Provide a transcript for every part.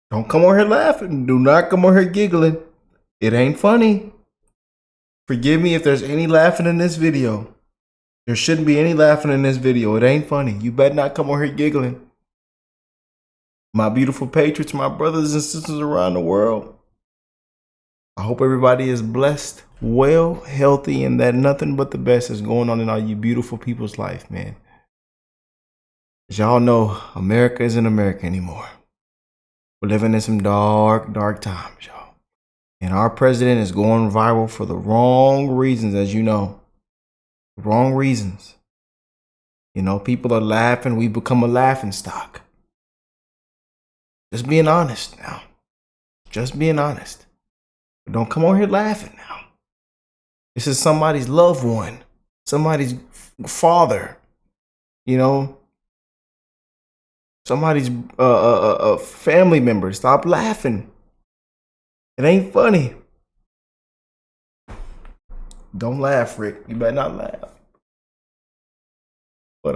Don't come on here laughing. Do not come on here giggling. It ain't funny. Forgive me if there's any laughing in this video. There shouldn't be any laughing in this video. It ain't funny. You better not come on here giggling. My beautiful patriots, my brothers and sisters around the world, I hope everybody is blessed, well, healthy, and that nothing but the best is going on in all you beautiful people's life, man. As y'all know, America isn't America anymore. We're living in some dark, dark times, y'all. And our president is going viral for the wrong reasons, as you know. Wrong reasons. You know, people are laughing. We've become a laughing stock. Just being honest now. Just being honest. But don't come on here laughing now. This is somebody's loved one. Somebody's father. You know. Somebody's family member. Stop laughing. It ain't funny. Don't laugh, Rick. You better not laugh. But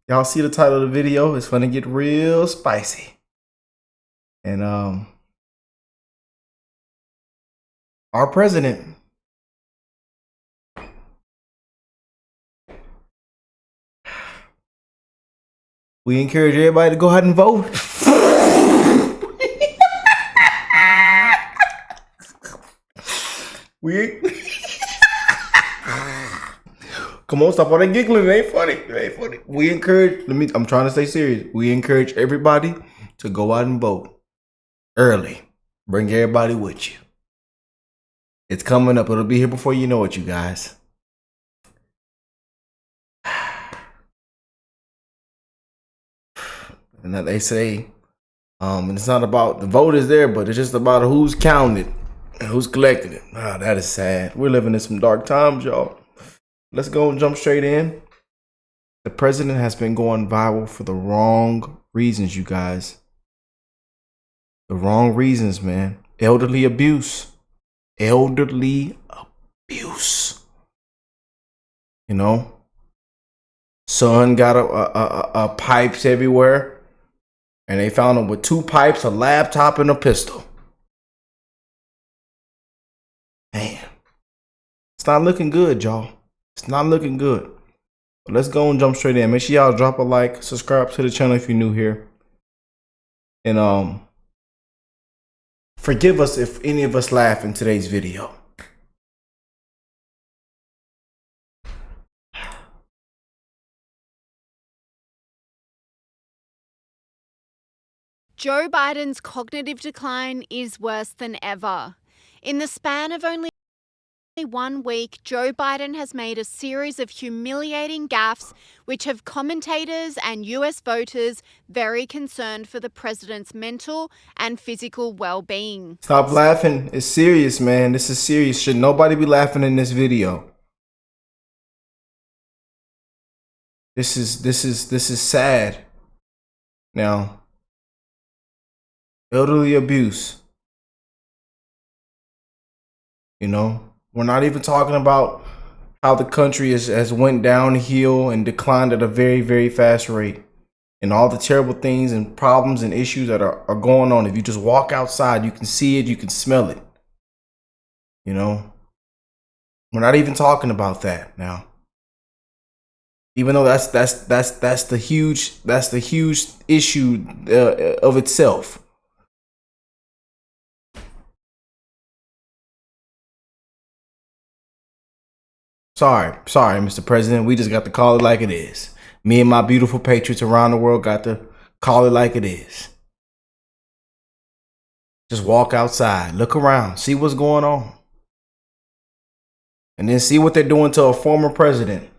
y'all see the title of the video? It's gonna get real spicy. And our president, we encourage everybody to go ahead and vote. Come on, stop all that giggling. It ain't funny. It ain't funny. We encourage, I'm trying to stay serious. We encourage everybody to go out and vote early. Bring everybody with you. It's coming up. It'll be here before you know it, you guys. And that they say, and it's not about the vote is there, but it's just about who's counting it and who's collecting it. Ah, that is sad. We're living in some dark times, y'all. Let's go and jump straight in. The president has been going viral for the wrong reasons, you guys. The wrong reasons, man. Elderly abuse. Elderly abuse. You know? Son got a pipes everywhere. And they found him with 2 pipes, a laptop, and a pistol. Man. It's not looking good, y'all. It's not looking good. But let's go and jump straight in. Make sure y'all drop a like, subscribe to the channel if you're new here. And forgive us if any of us laugh in today's video. Joe Biden's cognitive decline is worse than ever. In the span of only 1 week, Joe Biden has made a series of humiliating gaffes which have commentators and US voters very concerned for the president's mental and physical well-being. Stop laughing. It's serious, man. This is serious. Should nobody be laughing in this video? This is sad. Now, elderly abuse. You know, we're not even talking about how the country has went downhill and declined at a very, very fast rate. And all the terrible things and problems and issues that are going on. If you just walk outside, you can see it, you can smell it. You know, we're not even talking about that now. Even though that's the huge issue of itself. Sorry, Mr. President. We just got to call it like it is. Me and my beautiful patriots around the world got to call it like it is. Just walk outside, look around, see what's going on. And then see what they're doing to a former president.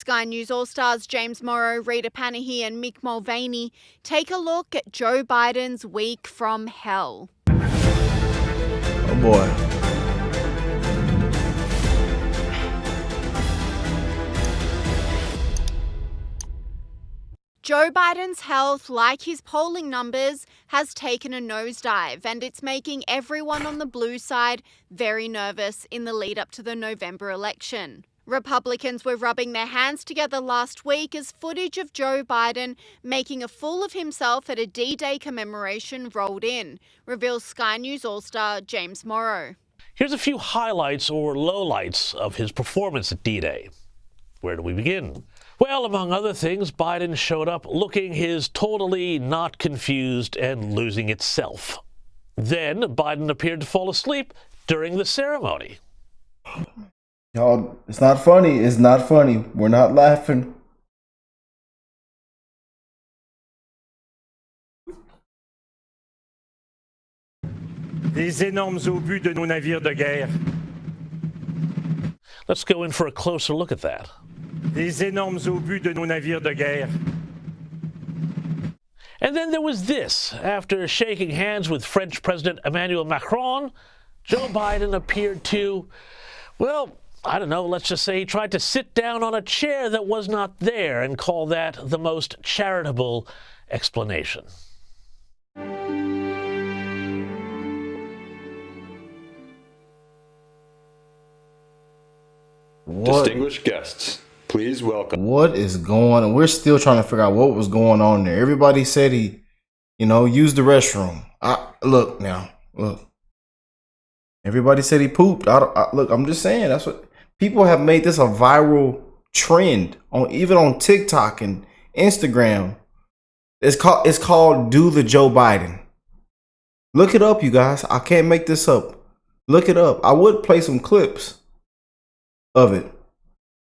Sky News All-Stars James Morrow, Rita Panahi and Mick Mulvaney take a look at Joe Biden's week from hell. Oh boy. Joe Biden's health, like his polling numbers, has taken a nosedive, and it's making everyone on the blue side very nervous in the lead up to the November election. Republicans were rubbing their hands together last week as footage of Joe Biden making a fool of himself at a D-Day commemoration rolled in, reveals Sky News All-Star James Morrow. Here's a few highlights or lowlights of his performance at D-Day. Where do we begin? Well, among other things, Biden showed up looking his totally not confused and losing itself. Then Biden appeared to fall asleep during the ceremony. Y'all, it's not funny. It's not funny. We're not laughing. Les énormes obus de nos navires de guerre. Let's go in for a closer look at that. Les énormes obus de nos navires de guerre. And then there was this. After shaking hands with French President Emmanuel Macron, Joe Biden appeared to, well, I don't know, let's just say he tried to sit down on a chair that was not there and call that the most charitable explanation. Distinguished guests, please welcome. What is going on? We're still trying to figure out what was going on there. Everybody said he, used the restroom. Look. Everybody said he pooped. Look, I'm just saying, that's what people have made this a viral trend even on TikTok and Instagram. It's called Do the Joe Biden. Look it up, you guys. I can't make this up. Look it up. I would play some clips of it,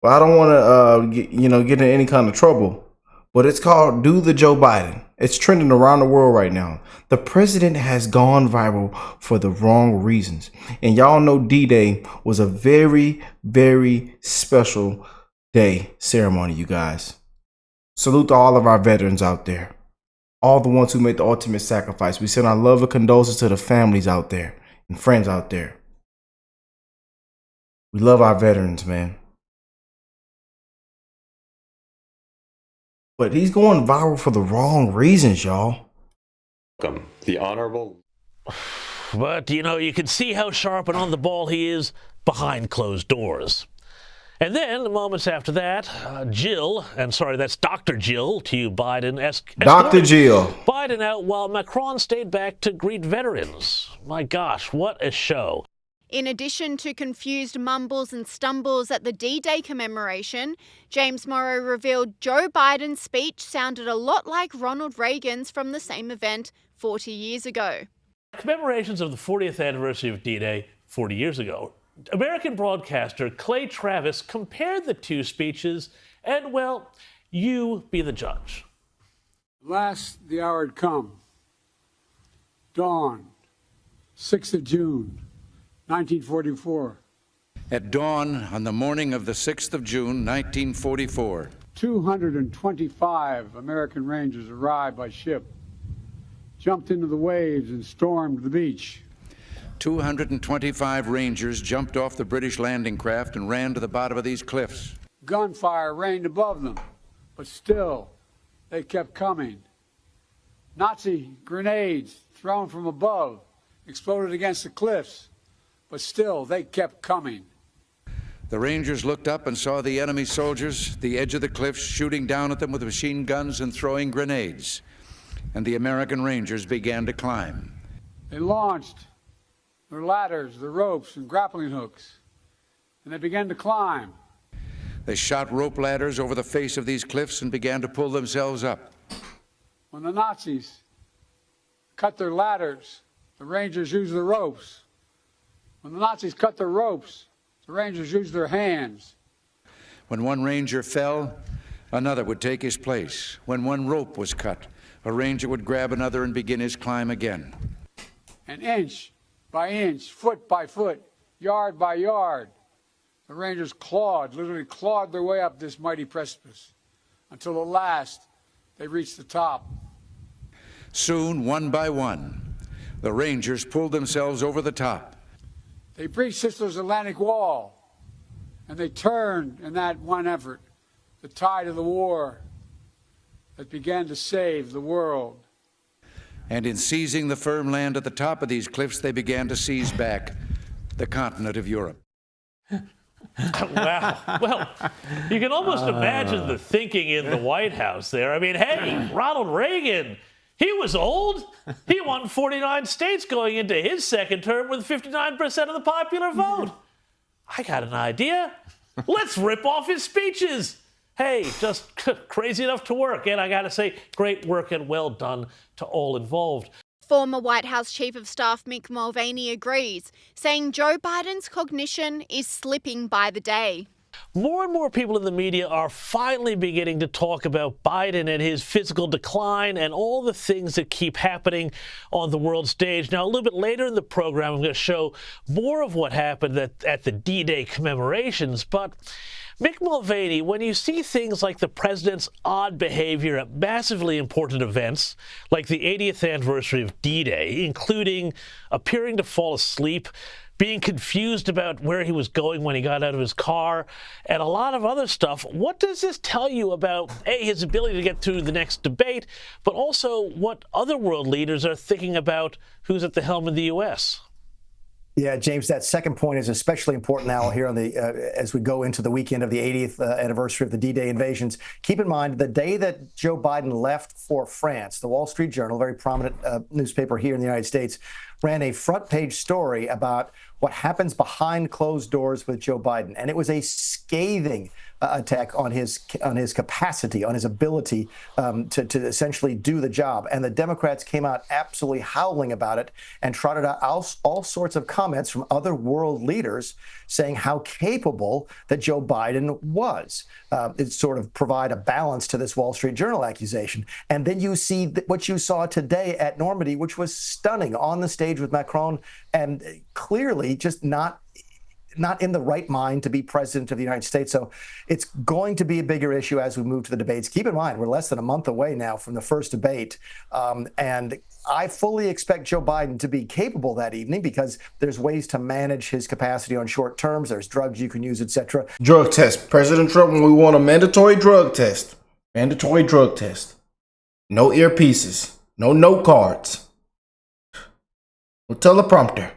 but I don't want to get in any kind of trouble. But it's called Do the Joe Biden. It's trending around the world right now. The president has gone viral for the wrong reasons. And y'all know D-Day was a very, very special day ceremony, you guys. Salute to all of our veterans out there. All the ones who made the ultimate sacrifice. We send our love and condolences to the families out there and friends out there. We love our veterans, man. But he's going viral for the wrong reasons, y'all. Welcome, the Honorable. But, you can see how sharp and on the ball he is behind closed doors. And then, moments after that, Jill, and sorry, that's Dr. Jill to you, Biden. Dr. Jill. Biden out while Macron stayed back to greet veterans. My gosh, what a show. In addition to confused mumbles and stumbles at the D-Day commemoration, James Morrow revealed Joe Biden's speech sounded a lot like Ronald Reagan's from the same event 40 years ago. Commemorations of the 40th anniversary of D-Day 40 years ago. American broadcaster Clay Travis compared the two speeches, and, well, you be the judge. Last the hour had come. Dawn, 6th of June. 1944. At dawn on the morning of the 6th of June, 1944, 225 American Rangers arrived by ship, jumped into the waves and stormed the beach. 225 Rangers jumped off the British landing craft and ran to the bottom of these cliffs. Gunfire rained above them, but still they kept coming. Nazi grenades thrown from above exploded against the cliffs, but still they kept coming. The Rangers looked up and saw the enemy soldiers at the edge of the cliffs shooting down at them with machine guns and throwing grenades. And the American Rangers began to climb. They launched their ladders, their ropes, and grappling hooks, and they began to climb. They shot rope ladders over the face of these cliffs and began to pull themselves up. When the Nazis cut their ladders, the Rangers used the ropes. When the Nazis cut their ropes, the Rangers used their hands. When one Ranger fell, another would take his place. When one rope was cut, a Ranger would grab another and begin his climb again. And inch by inch, foot by foot, yard by yard, the Rangers literally clawed their way up this mighty precipice until at last they reached the top. Soon, one by one, the Rangers pulled themselves over the top. They breached Hitler's Atlantic Wall, and they turned in that one effort the tide of the war that began to save the world. And in seizing the firm land at the top of these cliffs, they began to seize back the continent of Europe. Wow. Well, you can almost imagine the thinking in the White House there. I mean, hey, Ronald Reagan, he was old. He won 49 states going into his second term with 59% of the popular vote. I got an idea. Let's rip off his speeches. Hey, just crazy enough to work. And I got to say, great work and well done to all involved. Former White House Chief of Staff Mick Mulvaney agrees, saying Joe Biden's cognition is slipping by the day. More and more people in the media are finally beginning to talk about Biden and his physical decline and all the things that keep happening on the world stage. Now, a little bit later in the program, I'm going to show more of what happened at the D-Day commemorations. But Mick Mulvaney, when you see things like the president's odd behavior at massively important events, like the 80th anniversary of D-Day, including appearing to fall asleep, being confused about where he was going when he got out of his car, and a lot of other stuff, what does this tell you about, A, his ability to get through the next debate, but also what other world leaders are thinking about who's at the helm of the U.S.? Yeah, James, that second point is especially important now here on the as we go into the weekend of the 80th anniversary of the D-Day invasions. Keep in mind, the day that Joe Biden left for France, the Wall Street Journal, a very prominent newspaper here in the United States, ran a front page story about what happens behind closed doors with Joe Biden. And it was a scathing attack on his capacity, on his ability to essentially do the job. And the Democrats came out absolutely howling about it and trotted out all sorts of comments from other world leaders saying how capable that Joe Biden was. It sort of provide a balance to this Wall Street Journal accusation. And then you see what you saw today at Normandy, which was stunning, on the stage with Macron, and clearly just not in the right mind to be president of the United States. So it's going to be a bigger issue as we move to the debates. Keep in mind, we're less than a month away now from the first debate. And I fully expect Joe Biden to be capable that evening because there's ways to manage his capacity on short terms. There's drugs you can use, etc. Drug test. President Trump, we want a mandatory drug test. Mandatory drug test. No earpieces. No note cards. No teleprompter.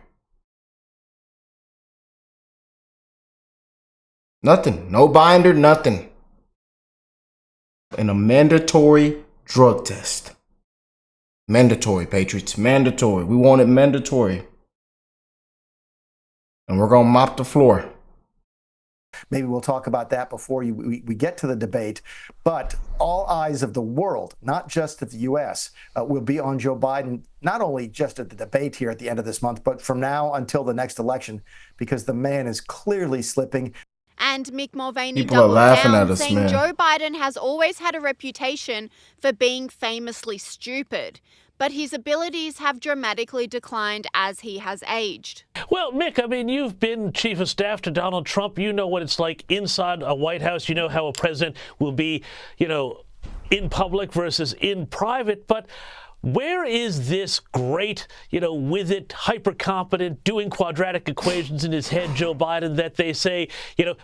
Nothing. No binder, nothing. And a mandatory drug test. Mandatory, Patriots. Mandatory. We want it mandatory. And we're going to mop the floor. Maybe we'll talk about that before we get to the debate. But all eyes of the world, not just of the U.S., will be on Joe Biden, not only just at the debate here at the end of this month, but from now until the next election, because the man is clearly slipping. And Mick Mulvaney People are doubled laughing down, at us, saying man. Joe Biden has always had a reputation for being famously stupid, but his abilities have dramatically declined as he has aged. Well, Mick, I mean, you've been chief of staff to Donald Trump. You know what it's like inside a White House. You know how a president will be, in public versus in private. But where is this great, with it, hyper-competent, doing quadratic equations in his head, Joe Biden, that they say,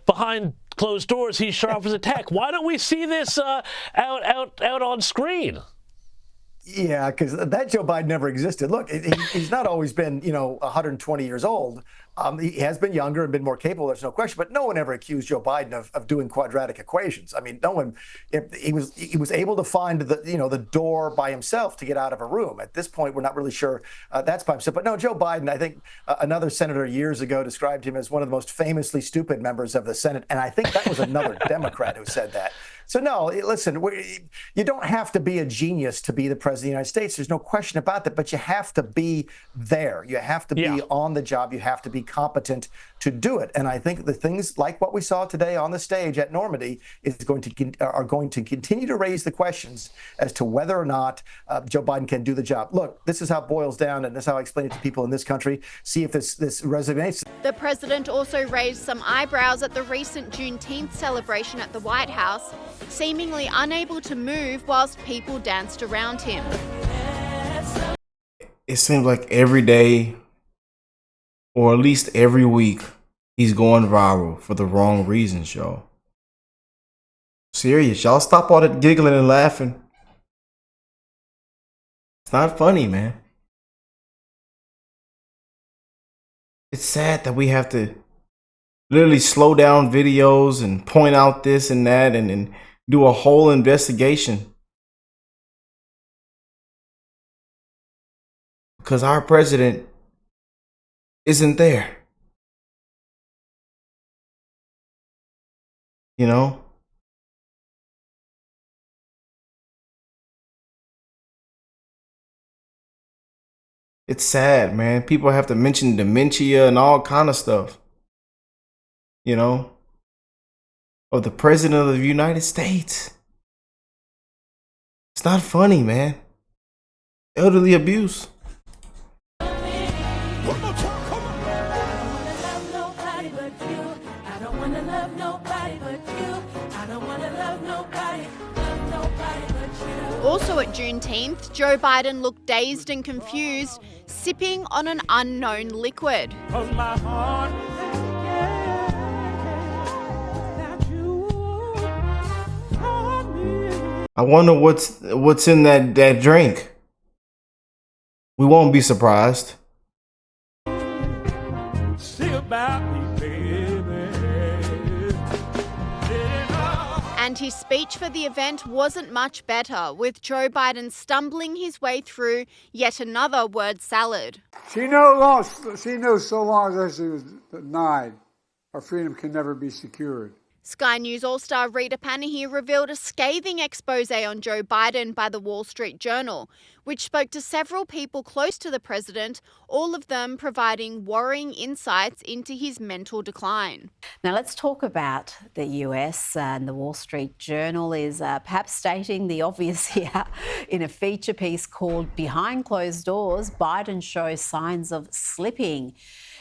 behind closed doors, he's sharp as a tack? Why don't we see this out on screen? Yeah, because that Joe Biden never existed. Look, he's not always been, 120 years old. He has been younger and been more capable, there's no question, but no one ever accused Joe Biden of doing quadratic equations. I mean, no one, he was able to find the door by himself to get out of a room. At this point, we're not really sure that's by himself. But no, Joe Biden, I think another senator years ago described him as one of the most famously stupid members of the Senate. And I think that was another Democrat who said that. So no, listen, you don't have to be a genius to be the president of the United States. There's no question about that, but you have to be there. You have to be on the job. You have to be competent to do it. And I think the things like what we saw today on the stage at Normandy are going to continue to raise the questions as to whether or not Joe Biden can do the job. Look, this is how it boils down, and this is how I explain it to people in this country. See if this resonates. The president also raised some eyebrows at the recent Juneteenth celebration at the White House, seemingly unable to move whilst people danced around him. It seems like every day, or at least every week, he's going viral for the wrong reasons, y'all. Serious, y'all stop all that giggling and laughing. It's not funny, man. It's sad that we have to literally slow down videos and point out this and that and do a whole investigation. Because our president isn't there. You know? It's sad, man. People have to mention dementia and all kind of stuff. You know? Of the president of the United States. It's not funny, man. Elderly abuse. Also at Juneteenth, Joe Biden looked dazed and confused, sipping on an unknown liquid. I wonder what's in that drink. We won't be surprised. And his speech for the event wasn't much better, with Joe Biden stumbling his way through yet another word salad. She knows so long as she was denied, our freedom can never be secured. Sky News All-Star Rita Panahi revealed a scathing expose on Joe Biden by the Wall Street Journal, which spoke to several people close to the president, all of them providing worrying insights into his mental decline. Now let's talk about the US, and the Wall Street Journal is perhaps stating the obvious here in a feature piece called Behind Closed Doors, Biden shows signs of slipping.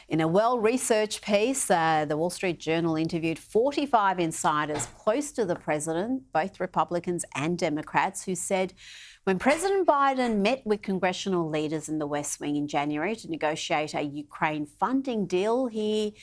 In a well-researched piece, the Wall Street Journal interviewed 45 insiders close to the president, both Republicans and Democrats, who said when President Biden met with congressional leaders in the West Wing in January to negotiate a Ukraine funding deal, he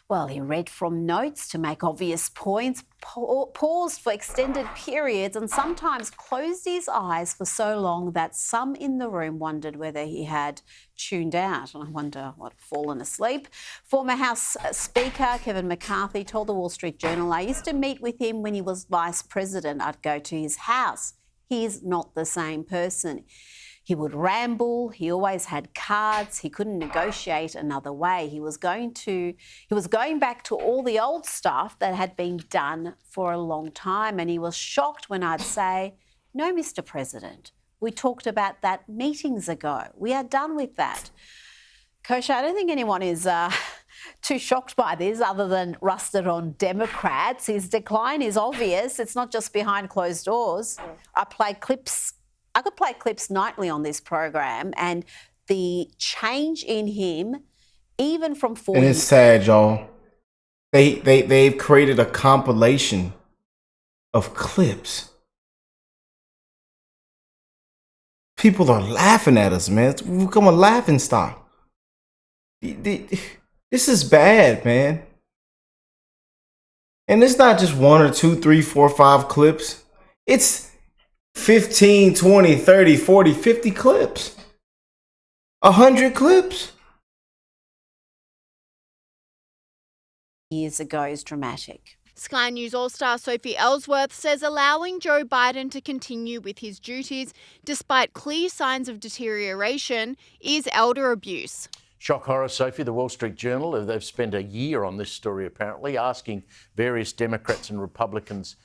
read from notes to make obvious points, paused for extended periods, and sometimes closed his eyes for so long that some in the room wondered whether he had tuned out. And I wonder what, fallen asleep. Former House Speaker Kevin McCarthy told the Wall Street Journal, "I used to meet with him when he was vice president. I'd go to his house. He's not the same person. He would ramble. He always had cards. He couldn't negotiate another way. He was going back to all the old stuff that had been done for a long time. And he was shocked when I'd say, 'No, Mr. President, we talked about that meetings ago. We are done with that.'" Kosha, I don't think anyone is too shocked by this other than rusted on Democrats. His decline is obvious. It's not just behind closed doors. I could play clips nightly on this program, and the change in him, even from 40... And it's sad, y'all. They've created a compilation of clips. People are laughing at us, man. It's become a laughing stock. This is bad, man. And it's not just 1 or 2, 3, 4, 5 clips. It's 15, 20, 30, 40, 50 clips. 100 clips. years ago is dramatic. Sky News All-Star Sophie Ellsworth says allowing Joe Biden to continue with his duties despite clear signs of deterioration is elder abuse. Shock horror, Sophie. The Wall Street Journal, they've spent a year on this story apparently, asking various Democrats and Republicans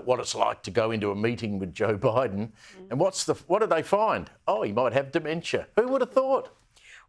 what it's like to go into a meeting with Joe Biden. And what did they find? Oh, he might have dementia. Who would have thought?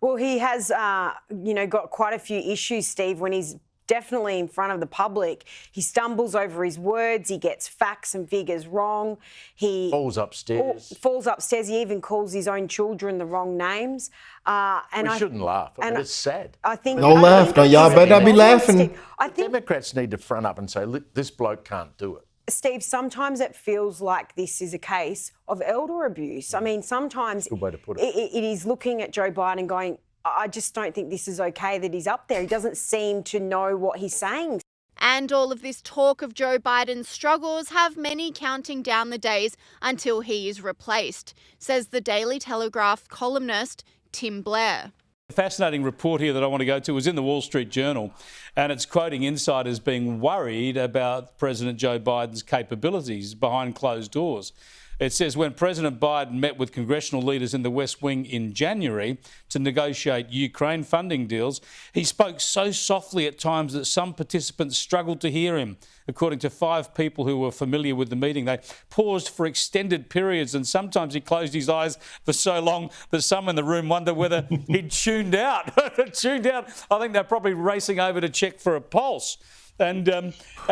Well, he has, got quite a few issues, Steve, when he's definitely in front of the public. He stumbles over his words. He gets facts and figures wrong. He falls upstairs. He even calls his own children the wrong names. We shouldn't laugh. I mean, it's sad. Don't laugh. Y'all better not be laughing. I think Democrats need to front up and say, look, this bloke can't do it. Steve, sometimes it feels like this is a case of elder abuse. I mean, sometimes Good way to put it. It is looking at Joe Biden going, I just don't think this is okay that he's up there. He doesn't seem to know what he's saying. And all of this talk of Joe Biden's struggles have many counting down the days until he is replaced, says the Daily Telegraph columnist Tim Blair. A fascinating report here that I want to go to was in the Wall Street Journal, And it's quoting insiders being worried about President Joe Biden's capabilities behind closed doors. It says when President Biden met with congressional leaders in the West Wing in January to negotiate Ukraine funding deals, he spoke so softly at times that some participants struggled to hear him. According to 5 people who were familiar with the meeting, they paused for extended periods, and sometimes he closed his eyes for so long that some in the room wonder whether he'd tuned out. Tuned out. I think they're probably racing over to check for a pulse. And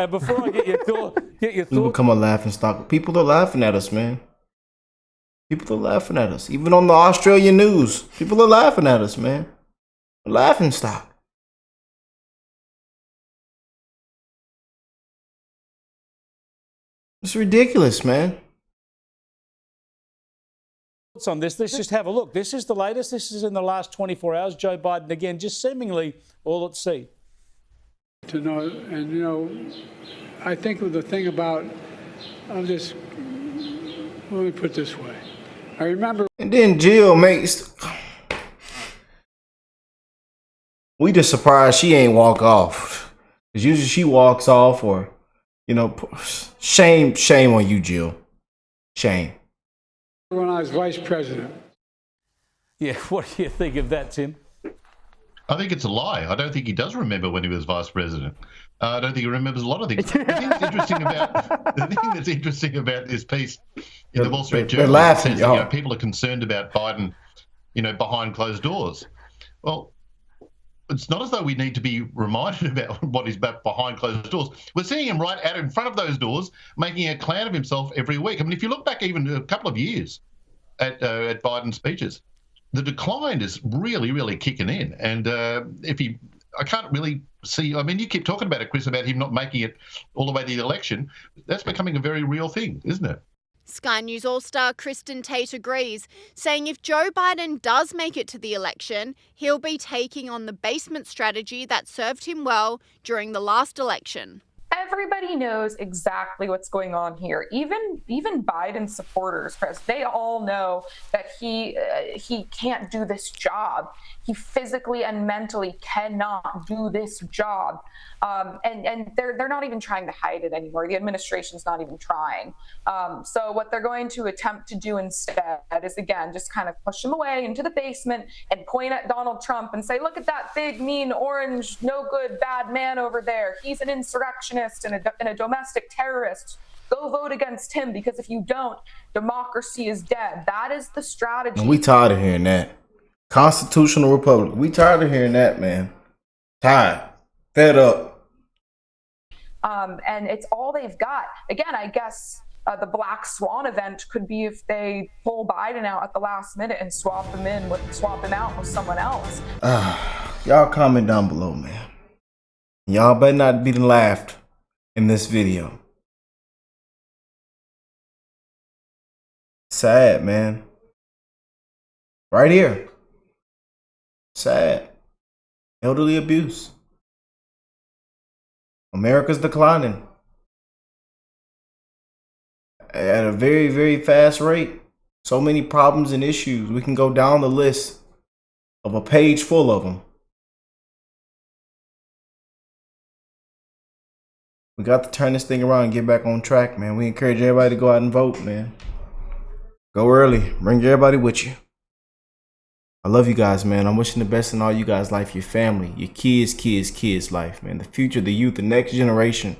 before I get your thoughts, become a laughing stock. People are laughing at us, man. People are laughing at us. Even on the Australian news, people are laughing at us, man. A laughing stock. It's ridiculous, man. On this, let's just have a look. This is the latest. This is in the last 24 hours. Joe Biden again, just seemingly all at sea. To know, and you know, I think the thing about, let me put it this way. I remember. And then Jill makes. We just surprised she ain't walk off. Because usually she walks off, or, you know, shame on you, Jill. Shame. When I was vice president. Yeah, what do you think of that, Tim? I think it's a lie. I don't think he does remember when he was vice president. I don't think he remembers a lot of things. The thing that's interesting about this piece in the Wall Street Journal laughing, says that, you know, people are concerned about Biden, you know, behind closed doors. Well, it's not as though we need to be reminded about what he's about behind closed doors. We're seeing him right out in front of those doors, making a clown of himself every week. I mean, if you look back even a couple of years at Biden's speeches, the decline is really, really kicking in. And I can't really see, I mean, you keep talking about it, Chris, about him not making it all the way to the election. That's becoming a very real thing, isn't it? Sky News All-Star Kristen Tate agrees, saying if Joe Biden does make it to the election, he'll be taking on the basement strategy that served him well during the last election. Everybody knows exactly what's going on here. Even Biden supporters, Chris, they all know that he can't do this job. He physically and mentally cannot do this job. And they're not even trying to hide it anymore. The administration's not even trying. So what they're going to attempt to do instead is, again, just kind of push him away into the basement and point at Donald Trump and say, look at that big, mean, orange, no good, bad man over there. He's an insurrectionist and a domestic terrorist. Go vote against him, because if you don't, democracy is dead. That is the strategy. And we tired of hearing that. Constitutional republic. We tired of hearing that, man. Tired. Fed up. And it's all they've got. Again, I guess the black swan event could be if they pull Biden out at the last minute and swap him out with someone else. Y'all comment down below, man. Y'all better not be laughed in this video. Sad, man. Right here. Sad. Elderly abuse. America's declining at a very, very fast rate. So many problems and issues. We can go down the list of a page full of them. We got to turn this thing around and get back on track, man. We encourage everybody to go out and vote, man. Go early. Bring everybody with you. I love you guys, man. I'm wishing the best in all you guys' life, your family, your kids' life, man. The future, the youth, the next generation.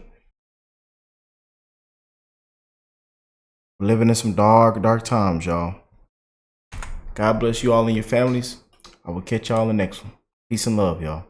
We're living in some dark, dark times, y'all. God bless you all and your families. I will catch y'all in the next one. Peace and love, y'all.